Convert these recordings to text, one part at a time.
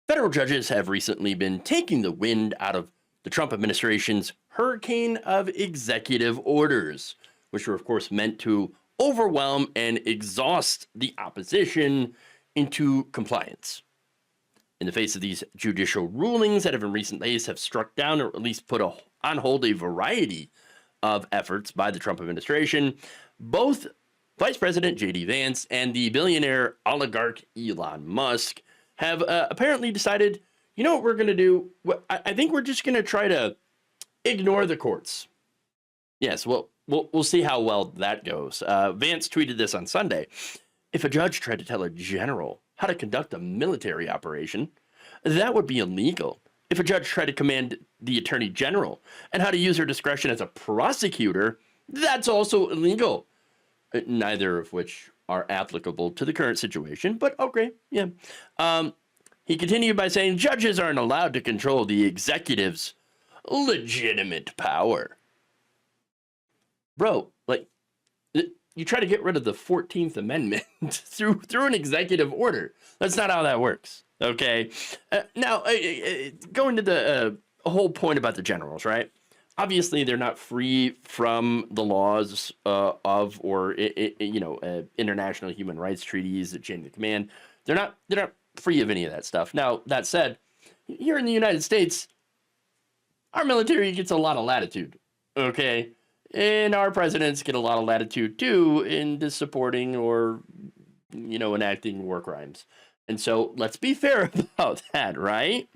Federal judges have recently been taking the wind out of the Trump administration's hurricane of executive orders, which were, of course, meant to overwhelm and exhaust the opposition into compliance. In the face of these judicial rulings that have in recent days have struck down or at least put on hold a variety of efforts by the Trump administration, both Vice President J.D. Vance and the billionaire oligarch Elon Musk have apparently decided, you know what we're going to do? I think we're just going to try to ignore the courts. Yes, well, we'll see how well that goes. Vance tweeted this on Sunday. If a judge tried to tell a general how to conduct a military operation, that would be illegal. If a judge tried to command the attorney general and how to use her discretion as a prosecutor, that's also illegal. Neither of which are applicable to the current situation, but okay, yeah. He continued by saying judges aren't allowed to control the executive's legitimate power. Bro, like, you try to get rid of the 14th Amendment through an executive order. That's not how that works, okay? Now, going to the whole point about the generals, right? Obviously, they're not free from the laws of or international human rights treaties, the chain of command. They're not free of any of that stuff. Now, that said, here in the United States, our military gets a lot of latitude, okay? And our presidents get a lot of latitude too in supporting or, enacting war crimes. And so let's be fair about that, right?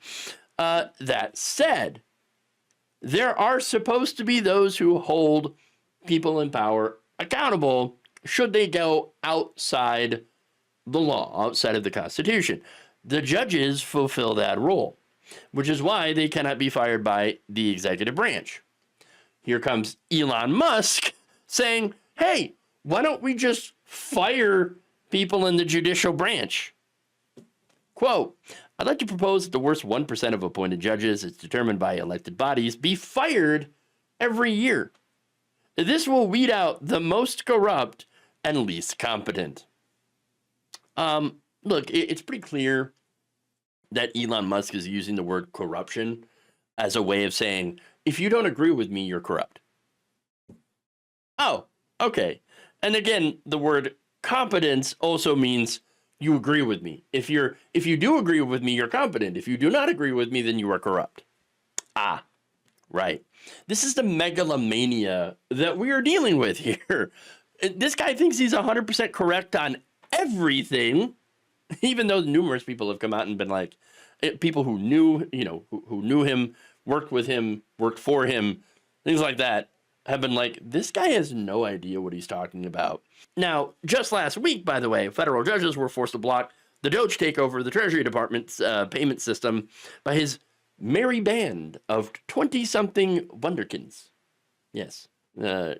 That said, there are supposed to be those who hold people in power accountable should they go outside the law, outside of the Constitution. The judges fulfill that role, which is why they cannot be fired by the executive branch. Here comes Elon Musk saying, hey, why don't we just fire people in the judicial branch? Quote, I'd like to propose that the worst 1% of appointed judges, as determined by elected bodies, be fired every year. This will weed out the most corrupt and least competent. Look, it's pretty clear that Elon Musk is using the word corruption as a way of saying, if you don't agree with me, you're corrupt. Oh, okay. And again, the word competence also means you agree with me. If you do agree with me, you're competent. If you do not agree with me, then you are corrupt. Ah, right. This is the megalomania that we are dealing with here. This guy thinks he's 100% correct on everything, even though numerous people have come out and been like, people who knew, who knew him, worked with him, worked for him, things like that, have been like, this guy has no idea what he's talking about. Now, just last week, by the way, federal judges were forced to block the Doge takeover of the Treasury Department's payment system by his merry band of 20-something wunderkinds. Yes. Now,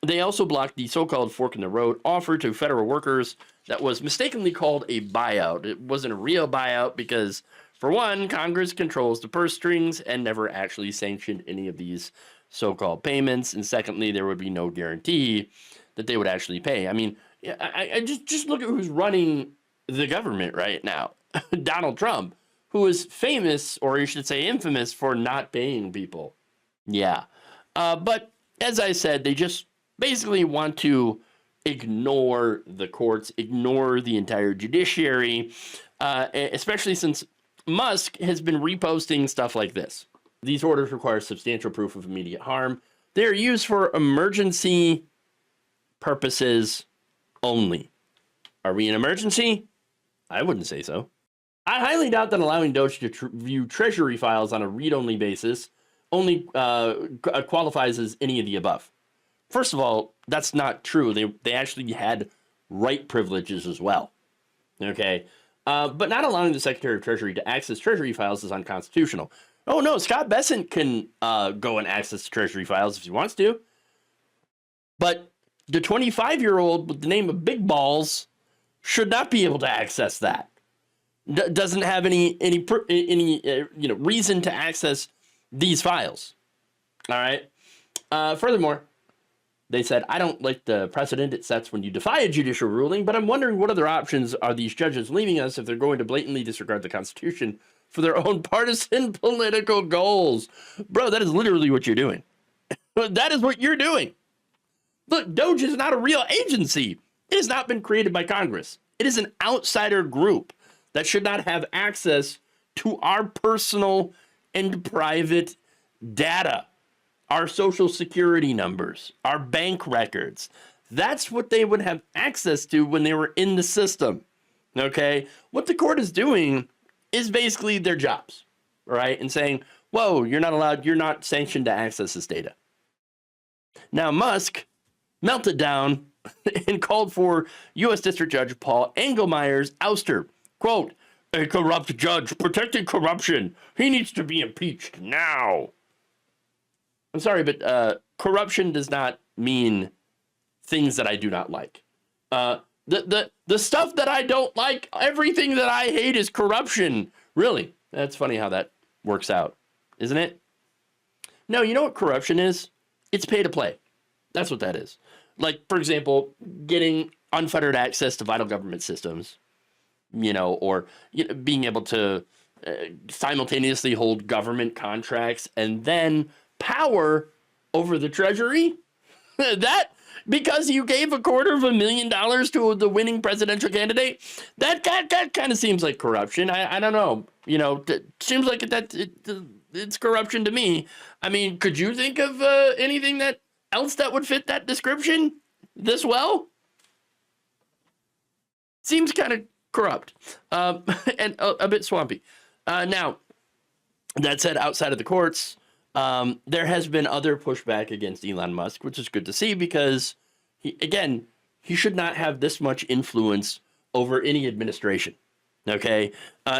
they also blocked the so-called fork in the road offer to federal workers that was mistakenly called a buyout. It wasn't a real buyout because, for one, Congress controls the purse strings and never actually sanctioned any of these so-called payments. And secondly, there would be no guarantee that they would actually pay. I mean, I just look at who's running the government right now. Donald Trump, who is famous, or you should say infamous, for not paying people. Yeah. But as I said, they just basically want to ignore the courts, ignore the entire judiciary, especially since Musk has been reposting stuff like this. These orders require substantial proof of immediate harm. They're used for emergency purposes only. Are we an emergency? I wouldn't say so. I highly doubt that allowing Doge to view treasury files on a read-only basis only qualifies as any of the above. First of all, that's not true. They actually had write privileges as well. Okay? But not allowing the Secretary of Treasury to access Treasury files is unconstitutional. Oh, no, Scott Bessent can go and access Treasury files if he wants to. But the 25-year-old with the name of Big Balls should not be able to access that. Doesn't have any reason to access these files. All right? Furthermore, They said, I don't like the precedent it sets when you defy a judicial ruling, but I'm wondering what other options are these judges leaving us if they're going to blatantly disregard the Constitution for their own partisan political goals. Bro, that is literally what you're doing. That is what you're doing. Look, DOJ is not a real agency. It has not been created by Congress. It is an outsider group that should not have access to our personal and private data, our social security numbers, our bank records. That's what they would have access to when they were in the system. Okay? What the court is doing is basically their jobs, right? And saying, whoa, you're not allowed, you're not sanctioned to access this data. Now, Musk melted down and called for U.S. District Judge Paul Engelmeyer's ouster. Quote, a corrupt judge protecting corruption. He needs to be impeached now. I'm sorry, but corruption does not mean things that I do not like. The stuff that I don't like, everything that I hate is corruption. Really? That's funny how that works out, isn't it? No, you know what corruption is? It's pay to play. That's what that is. Like, for example, getting unfettered access to vital government systems, or being able to simultaneously hold government contracts and then power over the treasury. That, because you gave $250,000 to the winning presidential candidate, that kind of seems like corruption. I don't know. It seems like it's corruption to me. I mean, could you think of anything else that would fit that description this well? Seems kind of corrupt and a bit swampy. Now, that said, outside of the courts, there has been other pushback against Elon Musk, which is good to see because, he should not have this much influence over any administration. Okay.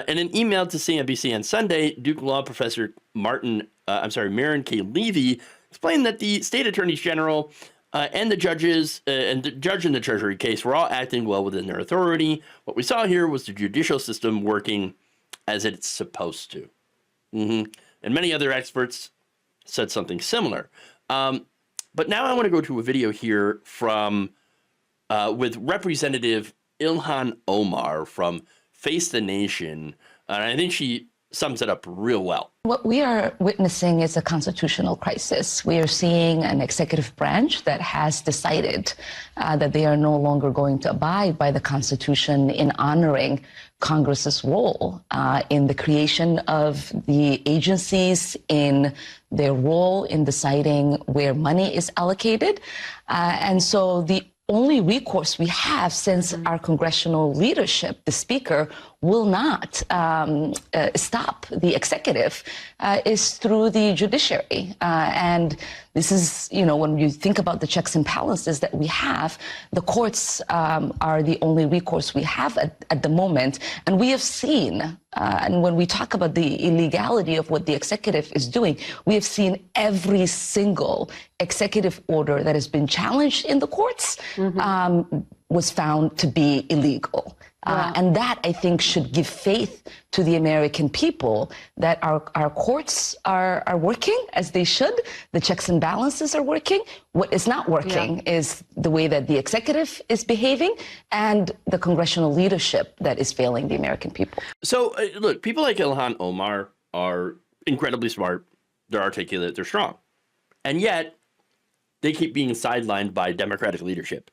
In an email to CNBC on Sunday, Duke Law professor Marin K. Levy explained that the state attorneys general and the judges and the judge in the Treasury case were all acting well within their authority. What we saw here was the judicial system working as it's supposed to. And many other experts said something similar. But now I want to go to a video here from with Representative Ilhan Omar from Face the Nation. And I think she sums it up real well. What we are witnessing is a constitutional crisis. We are seeing an executive branch that has decided that they are no longer going to abide by the Constitution in honoring Congress's role in the creation of the agencies, in their role in deciding where money is allocated. And so the only recourse we have, since our congressional leadership, the speaker, will not stop the executive, is through the judiciary. And this is, when you think about the checks and balances that we have, the courts are the only recourse we have at the moment. And we have seen, and when we talk about the illegality of what the executive is doing, we have seen every single executive order that has been challenged in the courts was found to be illegal. And that, I think, should give faith to the American people that our courts are working as they should. The checks and balances are working. What is not working is the way that the executive is behaving and the congressional leadership that is failing the American people. So, look, people like Ilhan Omar are incredibly smart. They're articulate. They're strong. And yet, they keep being sidelined by Democratic leadership.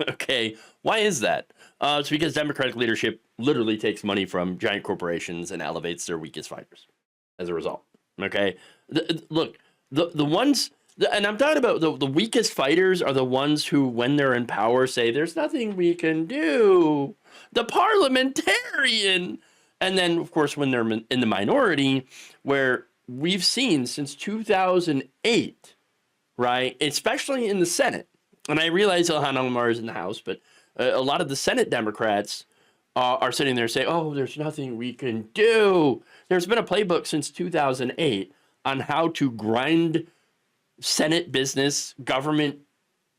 Okay, why is that? It's because Democratic leadership literally takes money from giant corporations and elevates their weakest fighters as a result. Okay, look, the ones, and I'm talking about the weakest fighters are the ones who, when they're in power, say there's nothing we can do. The parliamentarian, and then of course when they're in the minority, where we've seen since 2008, right, especially in the Senate. And I realize Ilhan Omar is in the House, but a lot of the Senate Democrats are sitting there saying, oh, there's nothing we can do. There's been a playbook since 2008 on how to grind Senate business, government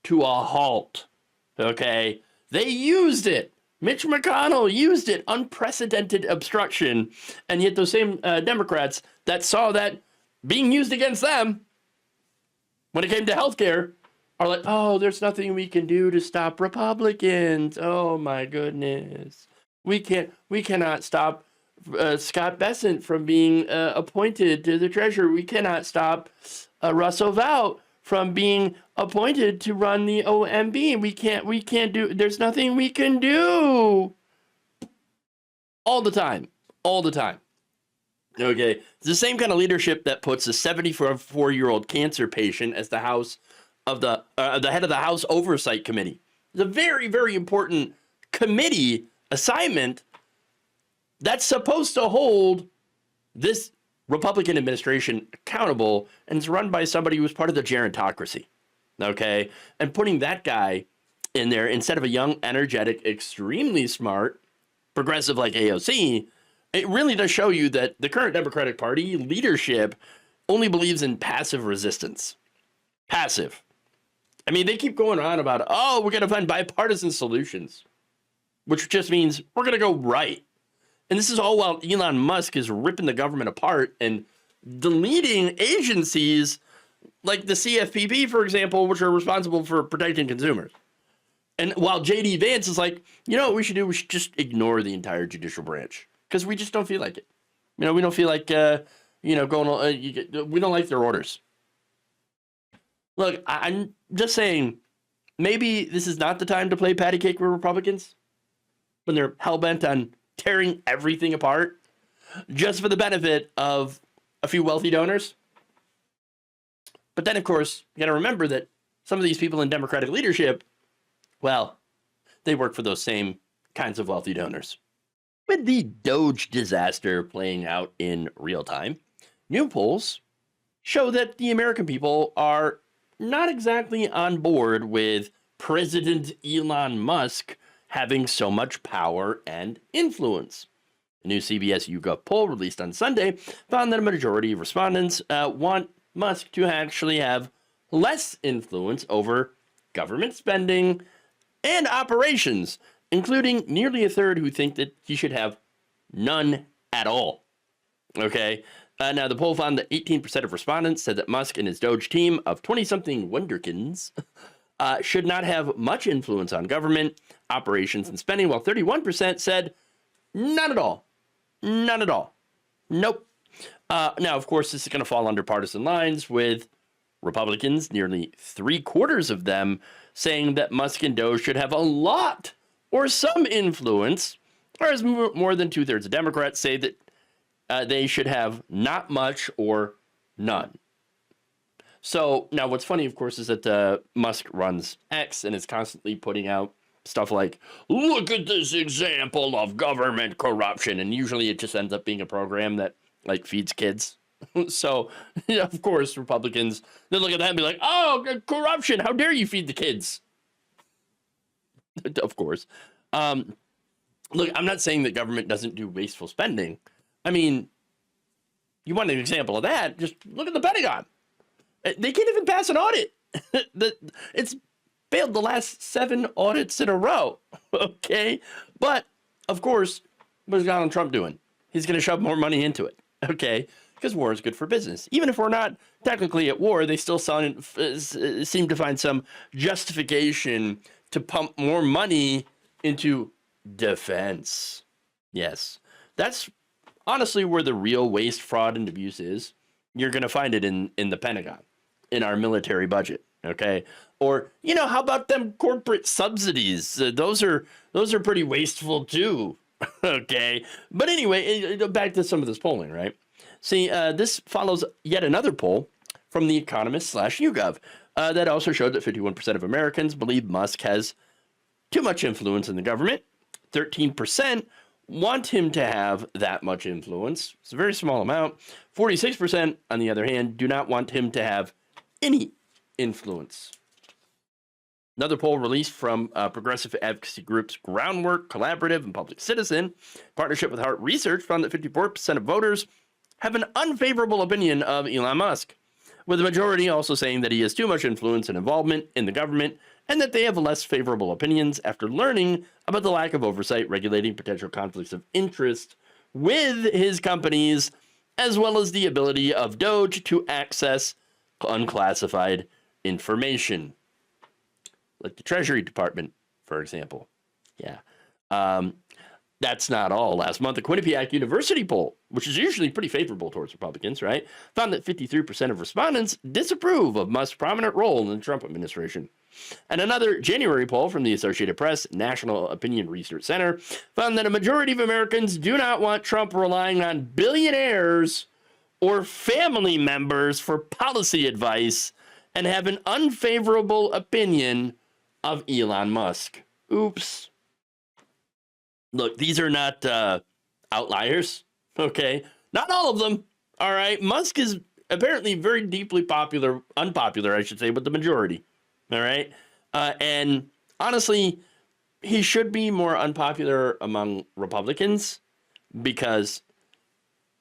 to a halt. Okay? They used it. Mitch McConnell used it. Unprecedented obstruction. And yet those same Democrats that saw that being used against them when it came to healthcare are like, oh, there's nothing we can do to stop Republicans. Oh my goodness. We cannot stop Scott Bessent from being appointed to the treasury. We cannot stop Russell Vought from being appointed to run the OMB. We can't do, there's nothing we can do. All the time. All the time. Okay. It's the same kind of leadership that puts a 74-year-old cancer patient as the the head of the House Oversight Committee. It's a very, very important committee assignment that's supposed to hold this Republican administration accountable, and it's run by somebody who was part of the gerontocracy. Okay? And putting that guy in there instead of a young, energetic, extremely smart, progressive like AOC, it really does show you that the current Democratic Party leadership only believes in passive resistance. Passive. I mean, they keep going on about, oh, we're going to find bipartisan solutions, which just means we're going to go right. And this is all while Elon Musk is ripping the government apart and deleting agencies like the CFPB, for example, which are responsible for protecting consumers. And while JD Vance is like, you know what we should do? We should just ignore the entire judicial branch because we just don't feel like it. You know, we don't feel like, we don't like their orders. Look, I'm just saying, maybe this is not the time to play patty cake with Republicans when they're hell-bent on tearing everything apart just for the benefit of a few wealthy donors. But then, of course, you got to remember that some of these people in Democratic leadership, well, they work for those same kinds of wealthy donors. With the Doge disaster playing out in real time, new polls show that the American people are not exactly on board with President Elon Musk having so much power and influence. A new CBS YouGov poll released on Sunday found that a majority of respondents want Musk to actually have less influence over government spending and operations, including nearly a third who think that he should have none at all. Okay. Now, the poll found that 18% of respondents said that Musk and his Doge team of 20-something wonderkins should not have much influence on government, operations, and spending, while 31% said none at all. None at all. Nope. Now, of course, this is going to fall under partisan lines, with Republicans, nearly 3/4 of them, saying that Musk and Doge should have a lot or some influence, whereas more than 2/3 of Democrats say that they should have not much or none. So now what's funny, of course, is that Musk runs X and is constantly putting out stuff like, look at this example of government corruption. And usually it just ends up being a program that like feeds kids. So, yeah, of course, Republicans, they look at that and be like, oh, corruption. How dare you feed the kids? Of course. Look, I'm not saying that government doesn't do wasteful spending. I mean, you want an example of that? Just look at the Pentagon. They can't even pass an audit. It's failed the last 7 audits in a row. Okay. But of course, what is Donald Trump doing? He's going to shove more money into it. Okay. Because war is good for business. Even if we're not technically at war, they still seem to find some justification to pump more money into defense. Yes. That's honestly where the real waste, fraud, and abuse is. You're going to find it in the Pentagon, in our military budget. Okay. Or, how about them corporate subsidies? Those are pretty wasteful too. Okay. But anyway, back to some of this polling, right? See, this follows yet another poll from The Economist/YouGov that also showed that 51% of Americans believe Musk has too much influence in the government. 13% want him to have that much influence. It's a very small amount. 46%, on the other hand, do not want him to have any influence. Another poll released from progressive advocacy groups Groundwork, Collaborative, and Public Citizen, partnership with Hart Research, found that 54% of voters have an unfavorable opinion of Elon Musk, with the majority also saying that he has too much influence and involvement in the government, and that they have less favorable opinions after learning about the lack of oversight regulating potential conflicts of interest with his companies, as well as the ability of Doge to access unclassified information. like the Treasury Department, for example. Yeah. That's not all. Last month, the Quinnipiac University poll, which is usually pretty favorable towards Republicans, right, found that 53% of respondents disapprove of Musk's prominent role in the Trump administration. And another January poll from the Associated Press National Opinion Research Center found that a majority of Americans do not want Trump relying on billionaires or family members for policy advice and have an unfavorable opinion of Elon Musk. Oops. Look, these are not outliers, okay? Not all of them, all right? Musk is apparently very deeply unpopular, I should say, with the majority, all right? And honestly, he should be more unpopular among Republicans because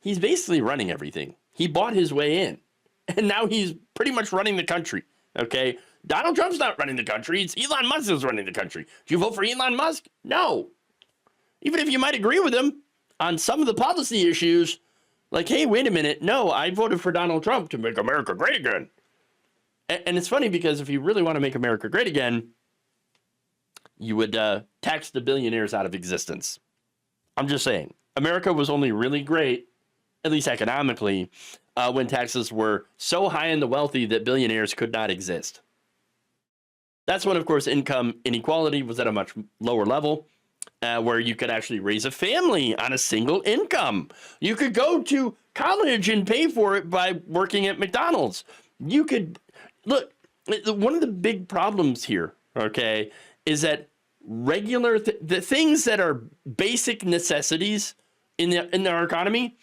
he's basically running everything. He bought his way in, and now he's pretty much running the country, okay? Donald Trump's not running the country. It's Elon Musk who's running the country. Do you vote for Elon Musk? No. Even if you might agree with him on some of the policy issues, like, hey, wait a minute. No, I voted for Donald Trump to make America great again. And it's funny because if you really want to make America great again, you would tax the billionaires out of existence. I'm just saying. America was only really great, at least economically, when taxes were so high in the wealthy that billionaires could not exist. That's when, of course, income inequality was at a much lower level. Where you could actually raise a family on a single income. You could go to college and pay for it by working at McDonald's. You could, look, one of the big problems here, okay, is that the things that are basic necessities in our economy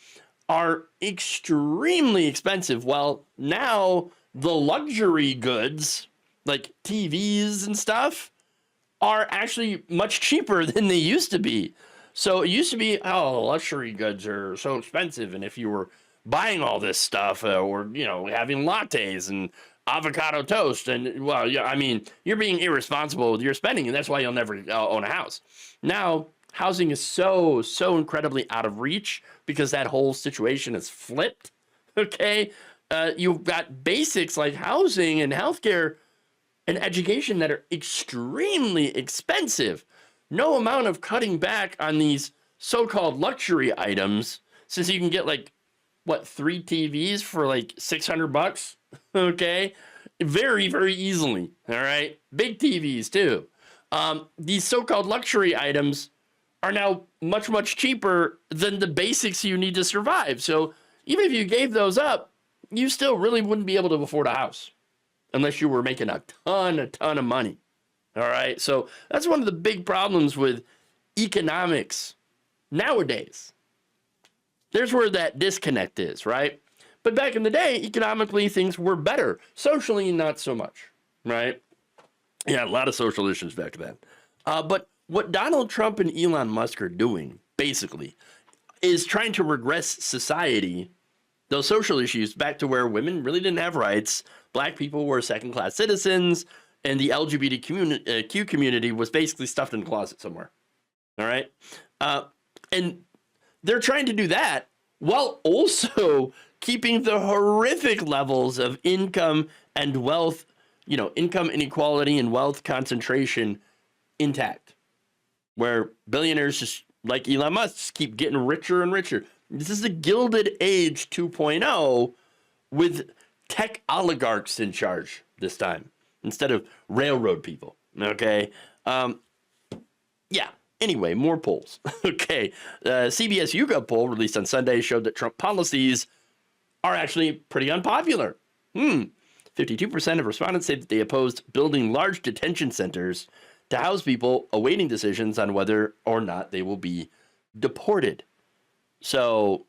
are extremely expensive. Well, now the luxury goods, like TVs and stuff, are actually much cheaper than they used to be. So it used to be, oh, luxury goods are so expensive. And if you were buying all this stuff or, you know, having lattes and avocado toast and, well, yeah, I mean, you're being irresponsible with your spending and that's why you'll never own a house. Now, housing is so incredibly out of reach because that whole situation is flipped, okay? You've got basics like housing and healthcare and education that are extremely expensive. No amount of cutting back on these so-called luxury items, since you can get like, what, 3 TVs for like $600, okay? Very, very easily, all right? Big TVs too. These so-called luxury items are now much, much cheaper than the basics you need to survive. So even if you gave those up, you still really wouldn't be able to afford a house unless you were making a ton of money. All right. So that's one of the big problems with economics nowadays. There's where that disconnect is, right? But back in the day, economically, things were better. Socially, not so much, right? Yeah, a lot of social issues back then. But what Donald Trump and Elon Musk are doing, basically, is trying to regress society, those social issues, back to where women really didn't have rights, Black people were second-class citizens, and the LGBTQ community was basically stuffed in a closet somewhere. All right? And they're trying to do that while also keeping the horrific levels of income and wealth, you know, income inequality and wealth concentration intact, where billionaires just like Elon Musk just keep getting richer and richer. This is the Gilded Age 2.0 with tech oligarchs in charge this time instead of railroad people. Okay. Yeah. Anyway, more polls. Okay. CBS YouGov poll released on Sunday showed that Trump policies are actually pretty unpopular. 52% of respondents say that they opposed building large detention centers to house people awaiting decisions on whether or not they will be deported. So,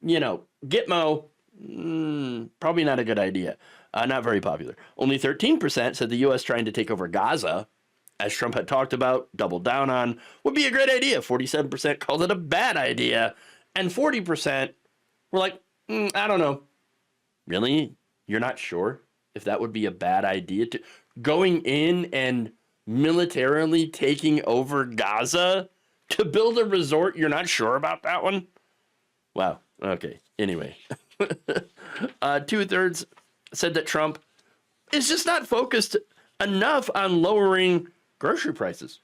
you know, Gitmo, probably not a good idea. Not very popular. Only 13% said the U.S. trying to take over Gaza, as Trump had talked about, doubled down on, would be a great idea. 47% called it a bad idea. And 40% were like, I don't know. Really? You're not sure if that would be a bad idea? Going in and militarily taking over Gaza to build a resort? You're not sure about that one? Wow. Okay. Anyway. 2/3 said that Trump is just not focused enough on lowering grocery prices.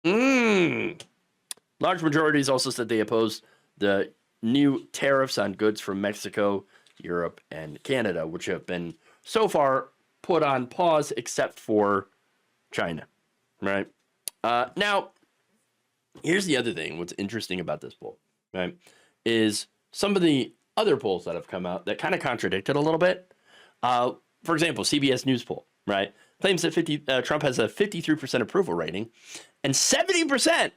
Large majorities also said they opposed the new tariffs on goods from Mexico, Europe, and Canada, which have been so far put on pause except for China, right? Now, here's the other thing. What's interesting about this poll, right, is some of the other polls that have come out that kind of contradict it a little bit. For example, CBS News poll, right, claims that Trump has a 53% approval rating, and 70%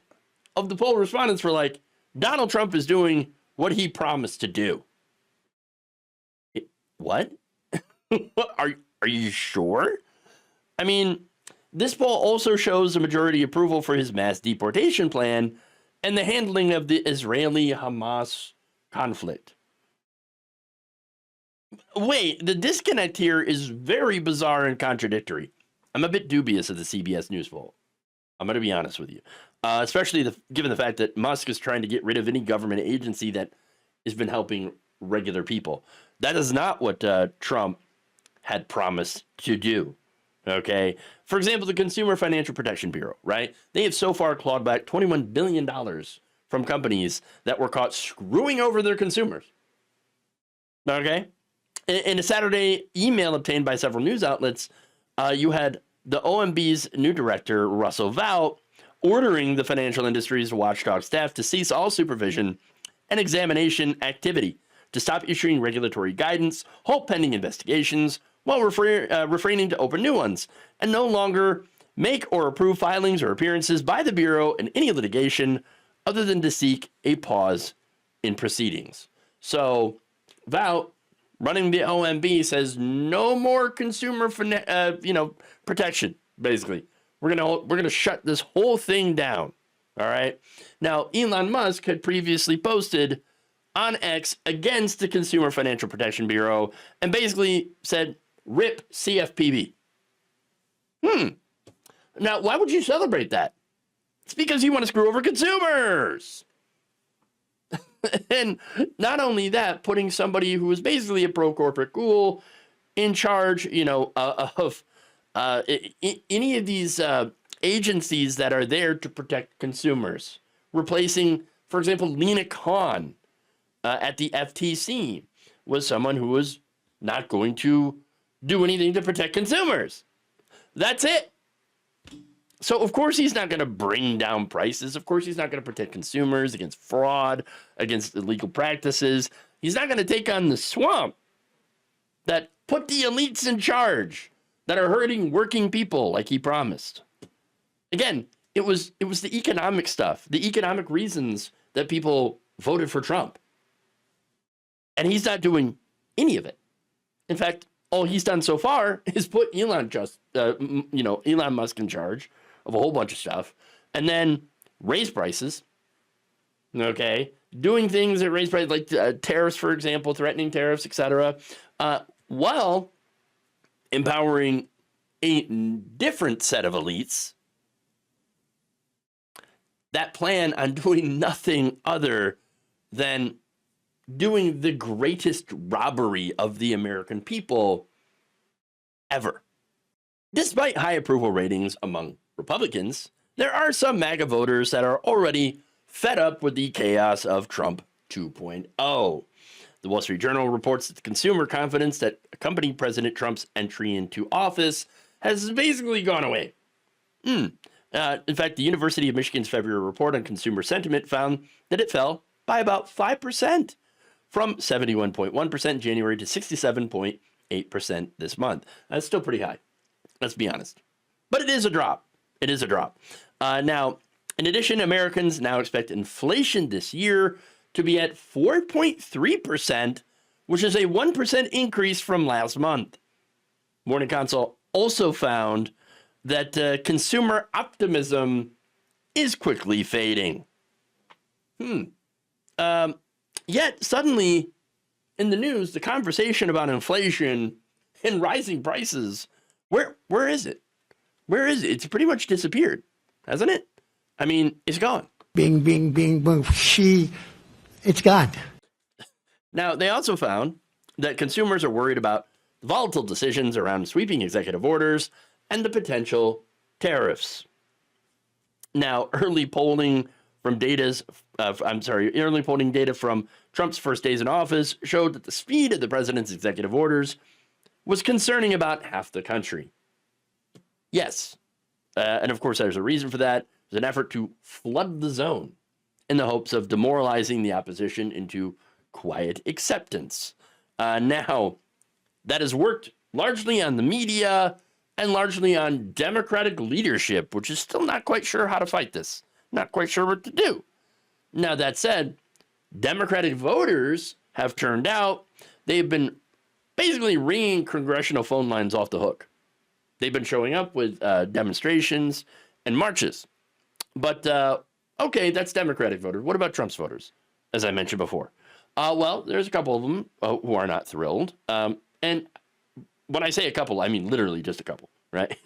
of the poll respondents were like, Donald Trump is doing what he promised to do. What? Are you sure? I mean, this poll also shows a majority approval for his mass deportation plan and the handling of the Israeli-Hamas conflict. Wait, the disconnect here is very bizarre and contradictory. I'm a bit dubious of the CBS News poll. I'm going to be honest with you, especially given the fact that Musk is trying to get rid of any government agency that has been helping regular people. That is not what Trump had promised to do. Okay. For example, the Consumer Financial Protection Bureau, right? They have so far clawed back $21 billion from companies that were caught screwing over their consumers. Okay. In a Saturday email obtained by several news outlets, you had the OMB's new director, Russell Vought, ordering the financial industry's watchdog staff to cease all supervision and examination activity, to stop issuing regulatory guidance, halt pending investigations, while refraining to open new ones, and no longer make or approve filings or appearances by the Bureau in any litigation other than to seek a pause in proceedings. So, Vought, running the OMB, says no more consumer protection, basically. We're gonna shut this whole thing down. All right. Now, Elon Musk had previously posted on X against the Consumer Financial Protection Bureau and basically said, "Rip CFPB." Now, why would you celebrate that? It's because you want to screw over consumers. And not only that, putting somebody who is basically a pro-corporate ghoul in charge, of any of these agencies that are there to protect consumers. Replacing, for example, Lena Khan at the FTC was someone who was not going to do anything to protect consumers. That's it. So, of course, he's not going to bring down prices. Of course, he's not going to protect consumers against fraud, against illegal practices. He's not going to take on the swamp that put the elites in charge that are hurting working people like he promised. Again, it was the economic stuff, the economic reasons that people voted for Trump. And he's not doing any of it. In fact, all he's done so far is put Elon Musk in charge of a whole bunch of stuff, and then raise prices. Okay, doing things that raise prices, like tariffs, for example, threatening tariffs, etc., while empowering a different set of elites that plan on doing nothing other than doing the greatest robbery of the American people ever. Despite high approval ratings among Republicans, there are some MAGA voters that are already fed up with the chaos of Trump 2.0. The Wall Street Journal reports that the consumer confidence that accompanied President Trump's entry into office has basically gone away. In fact, the University of Michigan's February report on consumer sentiment found that it fell by about 5%, from 71.1% in January to 67.8% this month. That's still pretty high, let's be honest. But it is a drop. It is a drop. Now, in addition, Americans now expect inflation this year to be at 4.3%, which is a 1% increase from last month. Morning Consult also found that consumer optimism is quickly fading. Yet, suddenly, in the news, the conversation about inflation and rising prices, where is it? Where is it? It's pretty much disappeared, hasn't it? I mean, it's gone. Bing, bing, bing, boom, it's gone. Now, they also found that consumers are worried about volatile decisions around sweeping executive orders and the potential tariffs. Now, early polling data from Trump's first days in office showed that the speed of the president's executive orders was concerning about half the country. Yes, and of course there's a reason for that. There's an effort to flood the zone in the hopes of demoralizing the opposition into quiet acceptance. Now, that has worked largely on the media and largely on Democratic leadership, which is still not quite sure how to fight this, not quite sure what to do. Now, that said, Democratic voters have turned out. They've been basically ringing congressional phone lines off the hook. They've been showing up with demonstrations and marches. But, okay, that's Democratic voters. What about Trump's voters, as I mentioned before? Well, there's a couple of them who are not thrilled. And when I say a couple, I mean literally just a couple, right?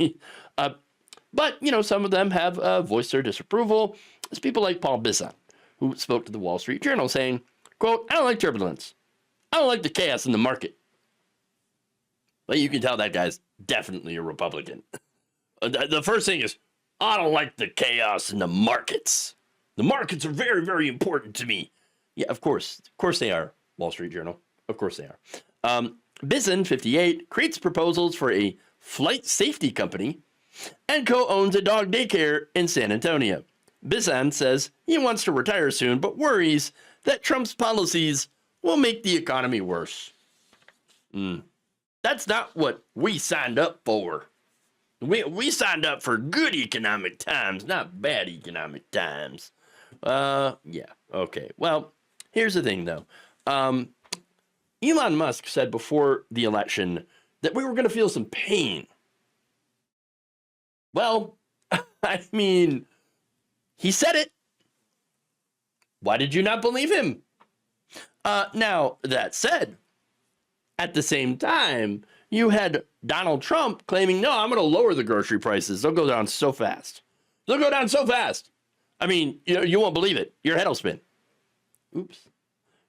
But, some of them have voiced their disapproval. It's people like Paul Bisson, who spoke to the Wall Street Journal saying, quote, "I don't like turbulence. I don't like the chaos in the market." But you can tell that guy's definitely a Republican. The first thing is, "I don't like the chaos in the markets. The markets are very, very important to me." Yeah, of course they are, Wall Street Journal. Of course they are. Bisson, 58, creates proposals for a flight safety company and co-owns a dog daycare in San Antonio. Bisson says he wants to retire soon, but worries that Trump's policies will make the economy worse. That's not what we signed up for. We signed up for good economic times, not bad economic times. Yeah, okay. Well, here's the thing, though. Elon Musk said before the election that we were going to feel some pain. Well, I mean, he said it. Why did you not believe him? Now, that said, at the same time, you had Donald Trump claiming, no, I'm going to lower the grocery prices. They'll go down so fast. They'll go down so fast. I mean, you won't believe it. Your head will spin. Oops.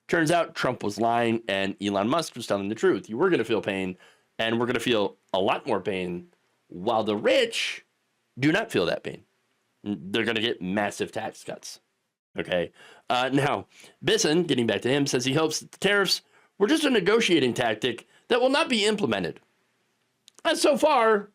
Turns out Trump was lying and Elon Musk was telling the truth. You were going to feel pain, and we're going to feel a lot more pain, while the rich do not feel that pain. They're going to get massive tax cuts. Okay. Now, Bisson, getting back to him, says he hopes that the tariffs were just a negotiating tactic that will not be implemented. And so far,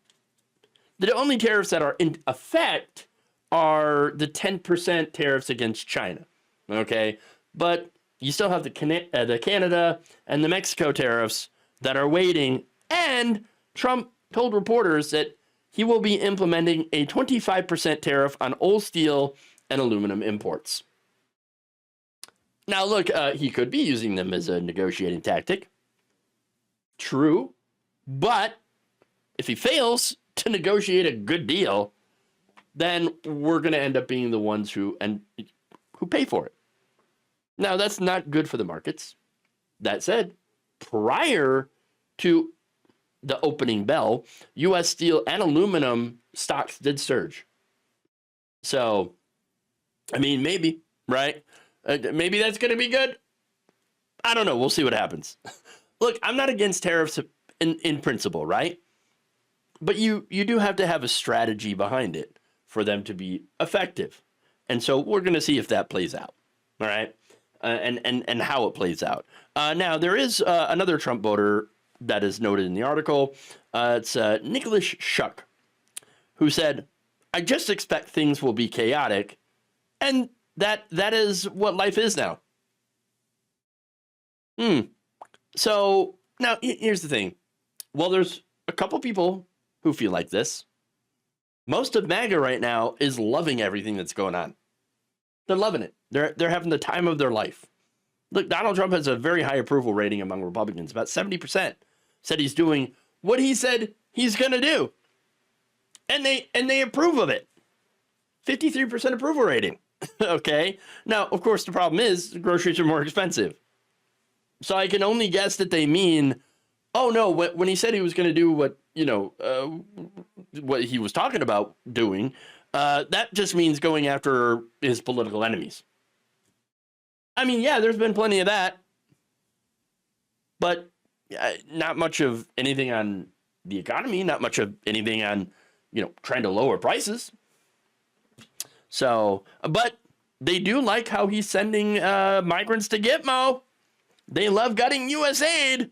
the only tariffs that are in effect are the 10% tariffs against China. Okay. But you still have the Canada and the Mexico tariffs that are waiting. And Trump told reporters that he will be implementing a 25% tariff on oil, steel, and aluminum imports. Now, look, he could be using them as a negotiating tactic. True. But if he fails to negotiate a good deal, then we're going to end up being the ones who pay for it. Now, that's not good for the markets. That said, prior to the opening bell, U.S. steel and aluminum stocks did surge. So, I mean, maybe, right? Maybe that's going to be good. I don't know. We'll see what happens. Look, I'm not against tariffs in principle, right? But you do have to have a strategy behind it for them to be effective. And so we're going to see if that plays out, all right? And how it plays out. Now, there is another Trump voter that is noted in the article. It's Nicholas Schuck, who said, "I just expect things will be chaotic, and that is what life is now." So, now, here's the thing. Well, there's a couple people who feel like this. Most of MAGA right now is loving everything that's going on. They're loving it. They're having the time of their life. Look, Donald Trump has a very high approval rating among Republicans. About 70% said he's doing what he said he's going to do. And they approve of it. 53% approval rating. Okay. Now, of course, the problem is the groceries are more expensive. So I can only guess that they mean, oh no, when he said he was going to do what he was talking about doing, that just means going after his political enemies. I mean, yeah, there's been plenty of that, but not much of anything on the economy, not much of anything on trying to lower prices. So, but they do like how he's sending migrants to Gitmo. They love gutting U.S. aid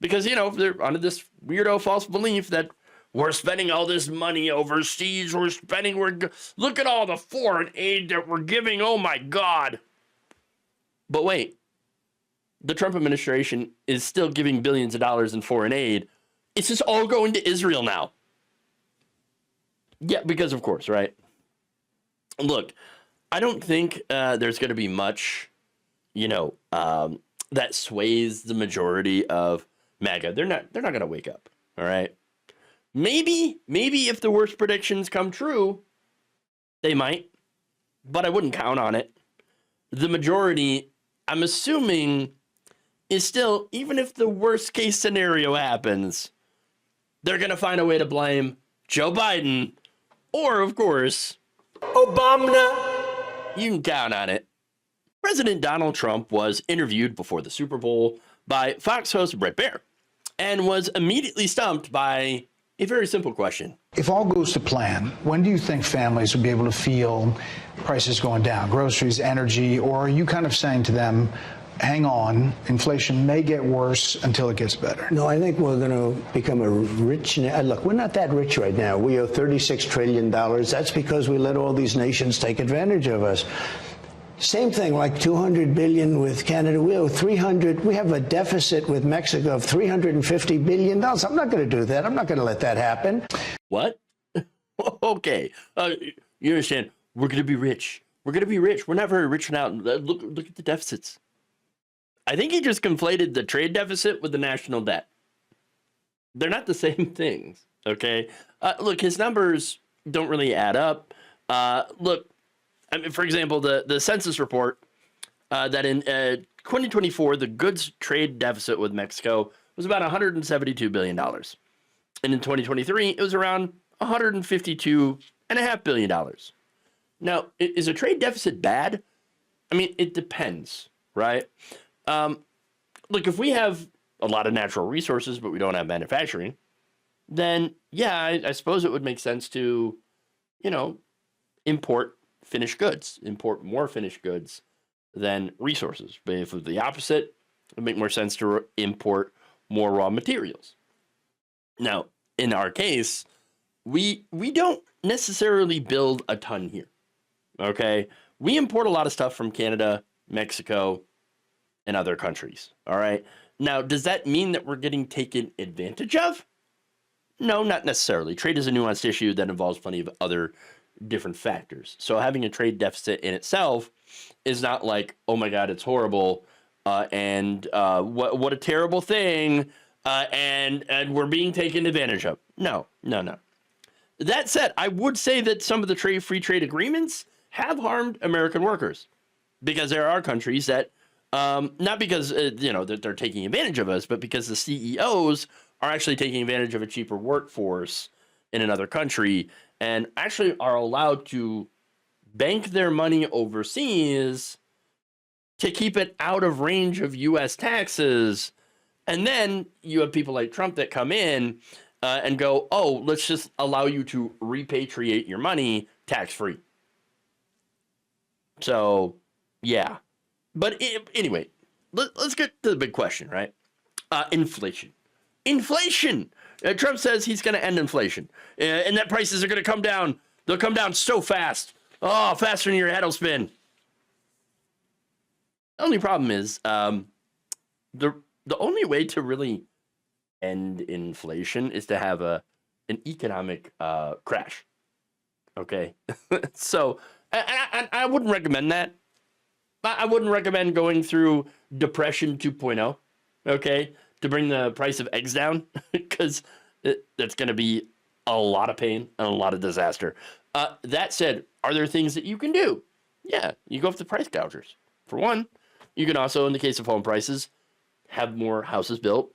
because, they're under this weirdo false belief that we're spending all this money overseas. Look at all the foreign aid that we're giving. Oh, my God. But wait, the Trump administration is still giving billions of dollars in foreign aid. It's just all going to Israel now. Yeah, because of course, right? Look, I don't think there's going to be much, that sways the majority of MAGA. They're not going to wake up. All right. Maybe if the worst predictions come true, they might, but I wouldn't count on it. The majority, I'm assuming, is still, even if the worst case scenario happens, they're going to find a way to blame Joe Biden or, of course, Obama. You can count on it. President Donald Trump was interviewed before the Super Bowl by Fox host Bret Baier and was immediately stumped by a very simple question. If all goes to plan, when do you think families will be able to feel prices going down, groceries, energy, or are you kind of saying to them, hang on, inflation may get worse until it gets better? No, I think we're going to become a rich. Look, we're not that rich right now. We owe $36 trillion. That's because we let all these nations take advantage of us. Same thing, like $200 billion with Canada. We owe 300. We have a deficit with Mexico of $350 billion. I'm not going to do that. I'm not going to let that happen. What? Okay. You understand? We're going to be rich. We're going to be rich. We're not very rich now. Look at the deficits. I think he just conflated the trade deficit with the national debt. They're not the same things, okay? Look, his numbers don't really add up. Look, I mean, for example, the census report that in 2024, the goods trade deficit with Mexico was about $172 billion. And in 2023, it was around $152.5 billion. Now, is a trade deficit bad? I mean, it depends, right? Look, if we have a lot of natural resources, but we don't have manufacturing, then yeah, I suppose it would make sense to, import finished goods, import more finished goods than resources. But if it was the opposite, it would make more sense to import more raw materials. Now, in our case, we don't necessarily build a ton here, okay? We import a lot of stuff from Canada, Mexico, and other countries, all right? Now, does that mean that we're getting taken advantage of? No, not necessarily. Trade is a nuanced issue that involves plenty of other different factors. So having a trade deficit in itself is not like, oh my God, it's horrible, and what a terrible thing, and we're being taken advantage of. No. That said, I would say that some of the free trade agreements have harmed American workers because there are countries that, not because that they're taking advantage of us, but because the CEOs are actually taking advantage of a cheaper workforce in another country and actually are allowed to bank their money overseas to keep it out of range of U.S. taxes. And then you have people like Trump that come in and go, oh, let's just allow you to repatriate your money tax-free. So, yeah. But anyway, let's get to the big question, right? Inflation. Inflation! Trump says he's going to end inflation and that prices are going to come down. They'll come down so fast. Oh, faster than your head will spin. The only problem is the only way to really end inflation is to have an economic crash. Okay? So I wouldn't recommend that. I wouldn't recommend going through Depression 2.0, okay, to bring the price of eggs down, because that's going to be a lot of pain and a lot of disaster. That said, are there things that you can do? Yeah, you go after price gougers. For one, you can also, in the case of home prices, have more houses built.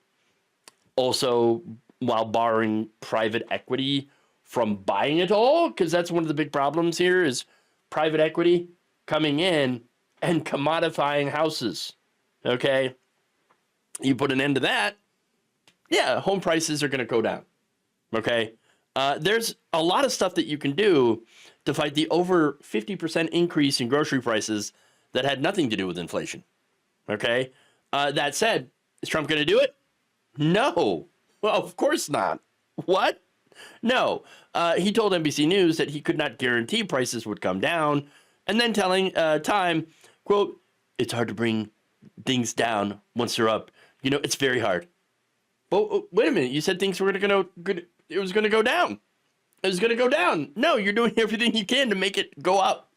Also, while borrowing private equity from buying it all, because that's one of the big problems here is private equity coming in and commodifying houses, okay? You put an end to that, yeah, home prices are going to go down, okay? There's a lot of stuff that you can do to fight the over 50% increase in grocery prices that had nothing to do with inflation. Okay? That said, is Trump going to do it? No. Well, of course not. What? No. He told NBC News that he could not guarantee prices would come down, and then telling Time, quote, "It's hard to bring things down once they're up. You know, it's very hard." But wait a minute. You said things were going to it was going to go down. It was going to go down. No, you're doing everything you can to make it go up.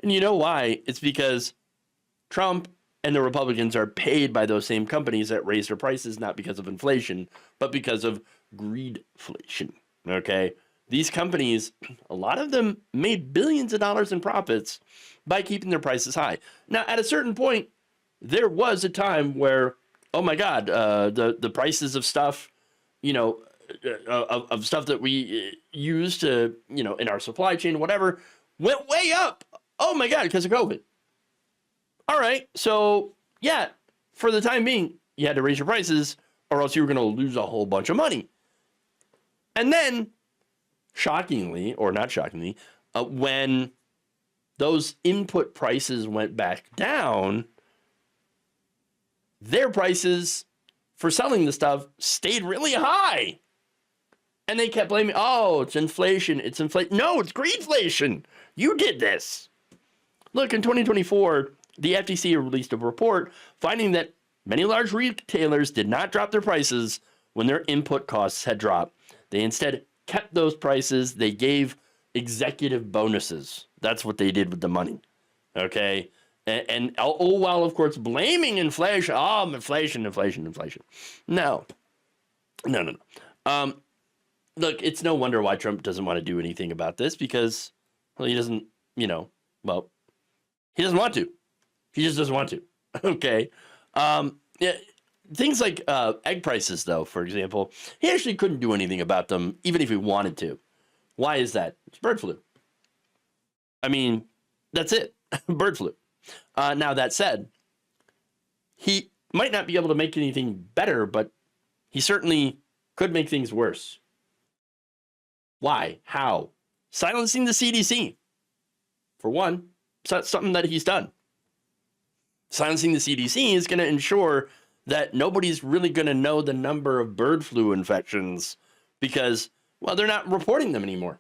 And you know why? It's because Trump and the Republicans are paid by those same companies that raise their prices, not because of inflation, but because of greedflation. Okay? These companies, a lot of them made billions of dollars in profits by keeping their prices high. Now, at a certain point, there was a time where, oh my God, the prices of stuff, you know, of stuff that we use to, you know, in our supply chain, whatever, went way up. Oh my God, because of COVID. All right, so yeah, for the time being, you had to raise your prices or else you were going to lose a whole bunch of money. And then, shockingly, or not shockingly, when those input prices went back down, their prices for selling the stuff stayed really high. And they kept blaming, oh, it's inflation, it's inflation. No, it's greedflation. You did this. Look, in 2024, the FTC released a report finding that many large retailers did not drop their prices when their input costs had dropped. They instead kept those prices. They gave executive bonuses. That's what they did with the money. Okay? And while, of course, blaming inflation. Oh, inflation. No. Look, it's no wonder why Trump doesn't want to do anything about this because, well, he doesn't, he doesn't want to. He just doesn't want to. Okay. Yeah, things like egg prices, though, for example, he actually couldn't do anything about them, even if he wanted to. Why is that? It's bird flu. I mean, that's it. Bird flu. Now, that said, he might not be able to make anything better, but he certainly could make things worse. Why? How? Silencing the CDC. For one, it's something that he's done. Silencing the CDC is going to ensure that nobody's really going to know the number of bird flu infections because, well, they're not reporting them anymore.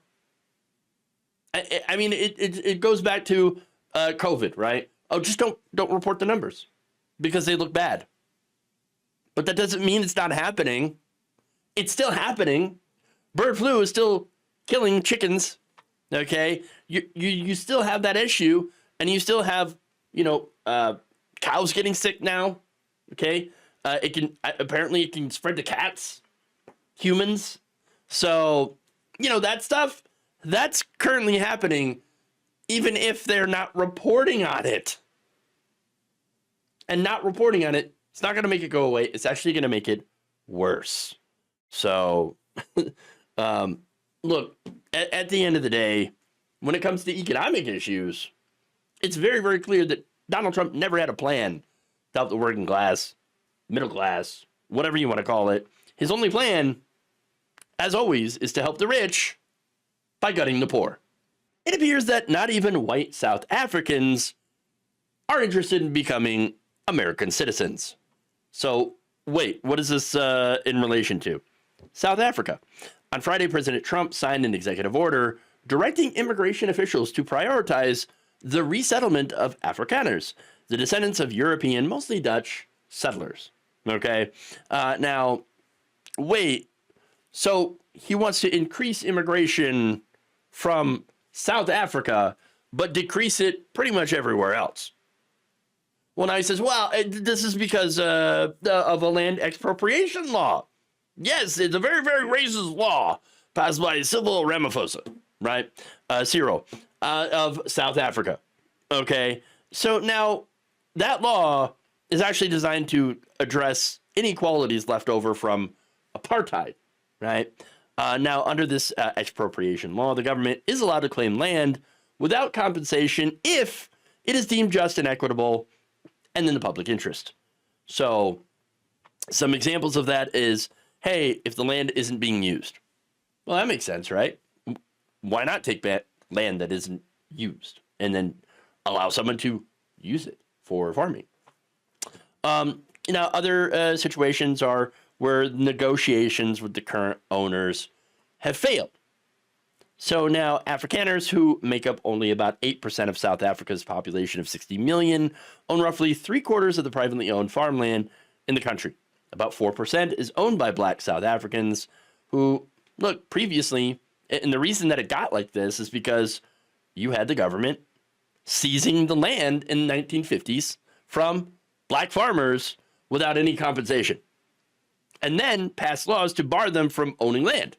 I mean, it goes back to COVID, right? Oh, just don't report the numbers because they look bad. But that doesn't mean it's not happening. It's still happening. Bird flu is still killing chickens. Okay, you still have that issue, and you still have, cows getting sick now. Okay, it can spread to cats, humans. So, that stuff that's currently happening, even if they're not reporting on it. And not reporting on it, it's not going to make it go away. It's actually going to make it worse. So, look, at the end of the day, when it comes to economic issues, it's very, very clear that Donald Trump never had a plan to help the working class, middle class, whatever you want to call it. His only plan, as always, is to help the rich by gutting the poor. It appears that not even white South Africans are interested in becoming American citizens. So, wait, what is this in relation to? South Africa. On Friday, President Trump signed an executive order directing immigration officials to prioritize the resettlement of Afrikaners, the descendants of European, mostly Dutch, settlers. Okay? Now, wait, so he wants to increase immigration from South Africa, but decrease it pretty much everywhere else. Well, now he says, well, this is because of a land expropriation law. Yes, it's a very, very racist law passed by Cyril Ramaphosa, right? Cyril of South Africa. Okay, so now that law is actually designed to address inequalities left over from apartheid, right? Now, under this expropriation law, the government is allowed to claim land without compensation if it is deemed just and equitable and in the public interest. So some examples of that is, hey, if the land isn't being used, Well, that makes sense, right? Why not take land that isn't used and then allow someone to use it for farming? Other situations are where negotiations with the current owners have failed. So now Afrikaners, who make up only about 8% of South Africa's population of 60 million, own roughly 3/4 of the privately owned farmland in the country. About 4% is owned by black South Africans who, look, previously, and the reason that it got like this is because you had the government seizing the land in the 1950s from black farmers without any compensation, and then passed laws to bar them from owning land.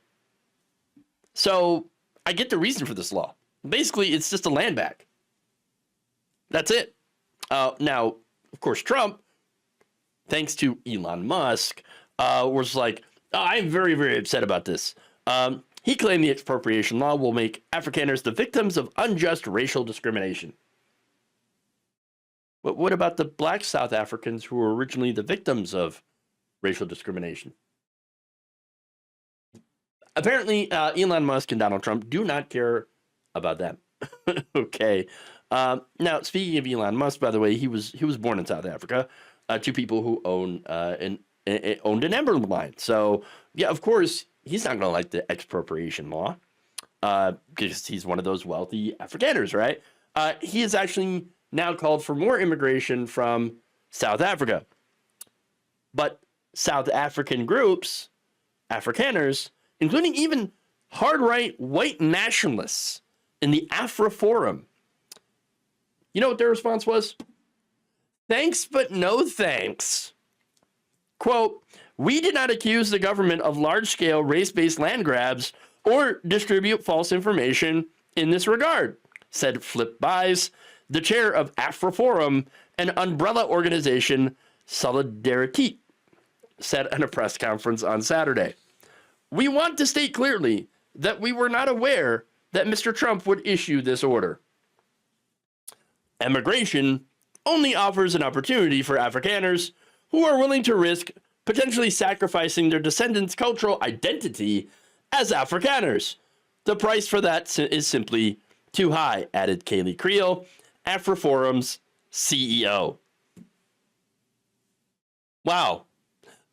So I get the reason for this law. Basically, it's just a land back. That's it. Now, of course, Trump, thanks to Elon Musk, was like, I'm very, very upset about this. He claimed the expropriation law will make Afrikaners the victims of unjust racial discrimination. But what about the black South Africans who were originally the victims of racial discrimination? Apparently, Elon Musk and Donald Trump do not care about them. Okay. Now, speaking of Elon Musk, by the way, he was born in South Africa to people who owned an ember line. So, yeah, of course, he's not going to like the expropriation law because he's one of those wealthy Afrikaners, right? He has actually now called for more immigration from South Africa. But South African groups, Afrikaners, including even hard-right white nationalists in the Afro Forum, you know what their response was? Thanks, but no thanks. Quote, we did not accuse the government of large-scale race-based land grabs or distribute false information in this regard, said Flip Buys, the chair of Afro Forum, an umbrella organization, Solidarity, said at a press conference on Saturday. We want to state clearly that we were not aware that Mr. Trump would issue this order. Immigration only offers an opportunity for Afrikaners who are willing to risk potentially sacrificing their descendants' cultural identity as Afrikaners. The price for that is simply too high, added Kaylee Creel, Afroforum's CEO. Wow.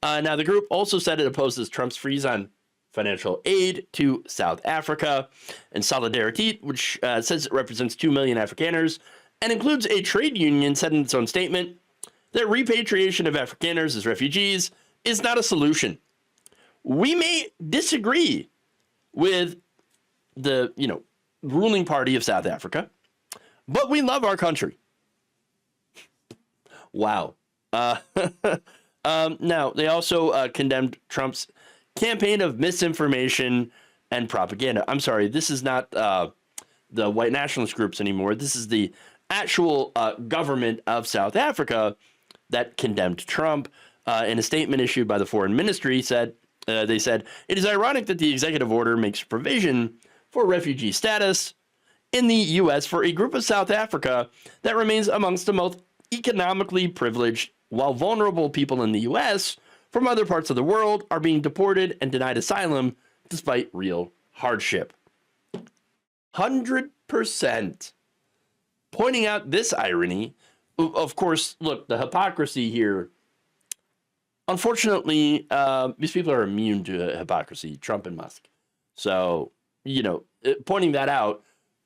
Now, the group also said it opposes Trump's freeze on financial aid to South Africa, and Solidarity, which says it represents 2 million Afrikaners and includes a trade union, said in its own statement that repatriation of Afrikaners as refugees is not a solution. We may disagree with the, ruling party of South Africa, but we love our country. Wow. Now, they also condemned Trump's campaign of misinformation and propaganda. I'm sorry, this is not the white nationalist groups anymore. This is the actual government of South Africa that condemned Trump. In a statement issued by the foreign ministry, they said, it is ironic that the executive order makes provision for refugee status in the U.S. for a group of South Africa that remains amongst the most economically privileged, while vulnerable people in the U.S. from other parts of the world are being deported and denied asylum despite real hardship. 100% pointing out this irony. Of course, look, the hypocrisy here. Unfortunately, these people are immune to hypocrisy, Trump and Musk. So, pointing that out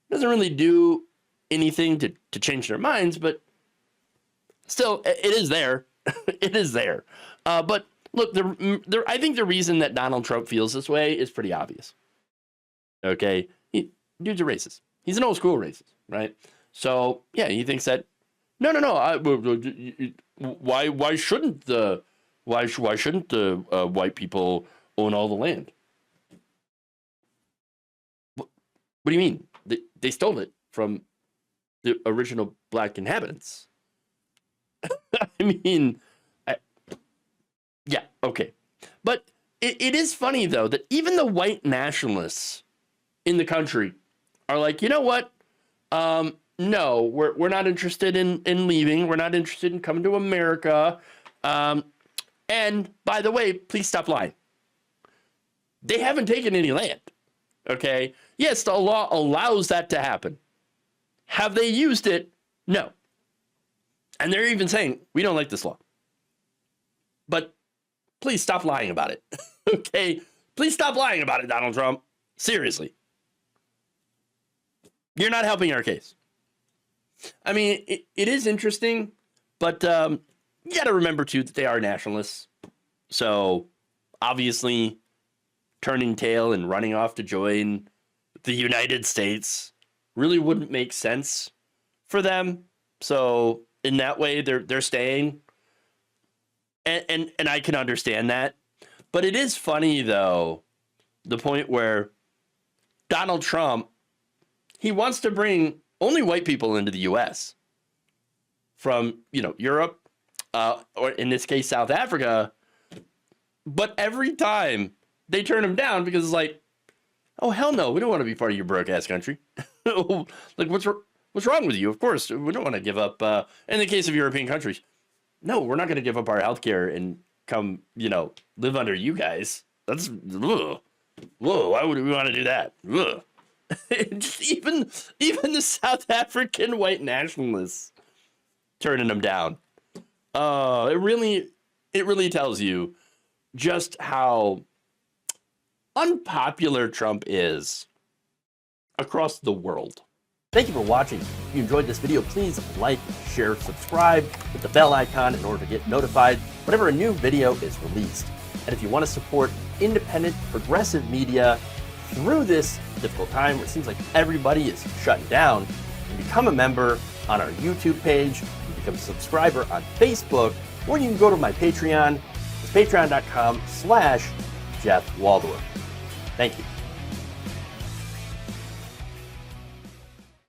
doesn't really do anything to change their minds, but still, it is there. It is there. But look, I think the reason that Donald Trump feels this way is pretty obvious. Okay? Dude's a racist. He's an old school racist, right? So, yeah, he thinks that, no. Why shouldn't the white people own all the land? What do you mean? They stole it from the original black inhabitants. I mean, yeah, okay. But it is funny, though, that even the white nationalists in the country are like, you know what? No, we're not interested in leaving. We're not interested in coming to America. And by the way, please stop lying. They haven't taken any land. Okay? Yes, the law allows that to happen. Have they used it? No. And they're even saying, we don't like this law. But please stop lying about it. Okay? Please stop lying about it, Donald Trump. Seriously. You're not helping our case. I mean, it is interesting, but you got to remember, too, that they are nationalists. So, obviously, turning tail and running off to join the United States really wouldn't make sense for them. So, in that way, they're staying. And I can understand that. But it is funny, though, the point where Donald Trump, he wants to bring only white people into the U.S. from, Europe, or in this case, South Africa. But every time they turn him down because it's like, oh, hell no, we don't want to be part of your broke-ass country. Like, what's wrong with you? Of course, we don't want to give up, in the case of European countries, no, we're not going to give up our healthcare and come, live under you guys. That's, ugh. Whoa, why would we want to do that? Ugh. Just even the South African white nationalists turning them down. It really tells you just how unpopular Trump is across the world. Thank you for watching. If you enjoyed this video, please like, share, subscribe, hit the bell icon in order to get notified whenever a new video is released. And if you want to support independent, progressive media through this difficult time where it seems like everybody is shutting down, you can become a member on our YouTube page, you can become a subscriber on Facebook, or you can go to my Patreon. It's patreon.com/Jeff Waldorf. Thank you.